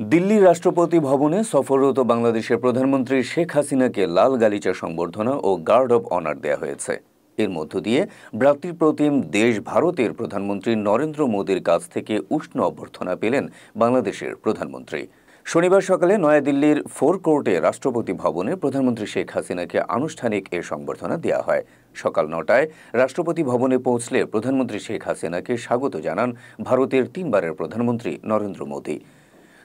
দিল্লির রাষ্ট্রপতি ভবনে সফররত বাংলাদেশের প্রধানমন্ত্রী শেখ হাসিনাকে লাল গালিচা সংবর্ধনা ও গার্ড অব অনার দেয়া হয়েছে। এর মধ্য দিয়ে ভ্রাতৃপ্রতিম দেশ ভারতের প্রধানমন্ত্রী নরেন্দ্র মোদীর কাছ থেকে উষ্ণ অভ্যর্থনা পেলেন বাংলাদেশের প্রধানমন্ত্রী। শনিবার সকালে নয়াদিল্লির ফোর কোর্টে রাষ্ট্রপতি ভবনে প্রধানমন্ত্রী শেখ হাসিনাকে আনুষ্ঠানিক এ সংবর্ধনা দেওয়া হয়। সকাল ৯টায় রাষ্ট্রপতি ভবনে পৌঁছলে প্রধানমন্ত্রী শেখ হাসিনাকে স্বাগত জানান ভারতের ৩বারের প্রধানমন্ত্রী নরেন্দ্র মোদী।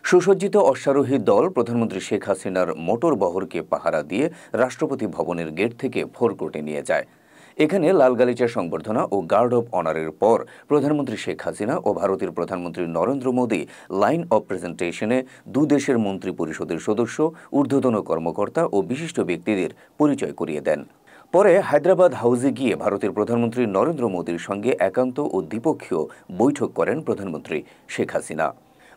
সুসজ্জিত অশ্বারোহী দল প্রধানমন্ত্রী শেখ হাসিনার মোটর বহরকে পাহারা দিয়ে রাষ্ট্রপতি ভবনের গেট থেকে ফোর কোর্টে নিয়ে যায়। এখানে লাল গালিচা সংবর্ধনা ও গার্ড অব অনারের পর প্রধানমন্ত্রী শেখ হাসিনা ও ভারতের প্রধানমন্ত্রী নরেন্দ্র মোদী লাইন অব প্রেজেন্টেশনে দুদেশের মন্ত্রী পরিষদের সদস্য, ঊর্ধ্বতন কর্মকর্তা ও বিশিষ্ট ব্যক্তিদের পরিচয় করিয়ে দেন। পরে হায়দ্রাবাদ হাউসে গিয়ে ভারতের প্রধানমন্ত্রী নরেন্দ্র মোদীর সঙ্গে একান্ত ও দ্বিপক্ষীয় বৈঠক করেন প্রধানমন্ত্রী শেখ হাসিনা।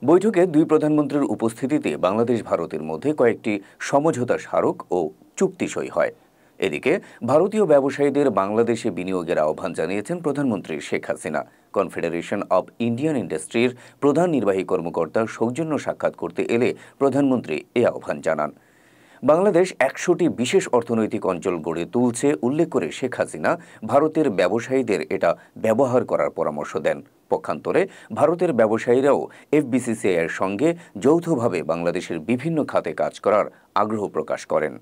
বৈঠকে দুই প্রধানমন্ত্রীর উপস্থিতিতে বাংলাদেশ ভারতের মধ্যে কয়েকটি সমঝোতা স্মারক ও চুক্তি সই হয়। এদিকে ভারতীয় ব্যবসায়ীদের বাংলাদেশে বিনিয়োগের আহ্বান জানিয়েছেন প্রধানমন্ত্রী Sheikh Hasina. Confederation of Indian ইন্ডাস্ট্রির প্রধান নির্বাহী কর্মকর্তা সৌজন্য সাক্ষাৎ করতে এলে প্রধানমন্ত্রী এ আহ্বান জানান। বাংলাদেশ ১০০টি বিশেষ অর্থনৈতিক অঞ্চল গড়ে তুলছে উল্লেখ করে শেখ হাসিনা ভারতের ব্যবসায়ীদের এটা ব্যবহার করার পরামর্শ দেন। পক্ষান্তরে ভারতের ব্যবসায়ীরাও এফবিসিসিআইয়ের সঙ্গে যৌথভাবে বাংলাদেশের বিভিন্ন খাতে কাজ করার আগ্রহ প্রকাশ করেন।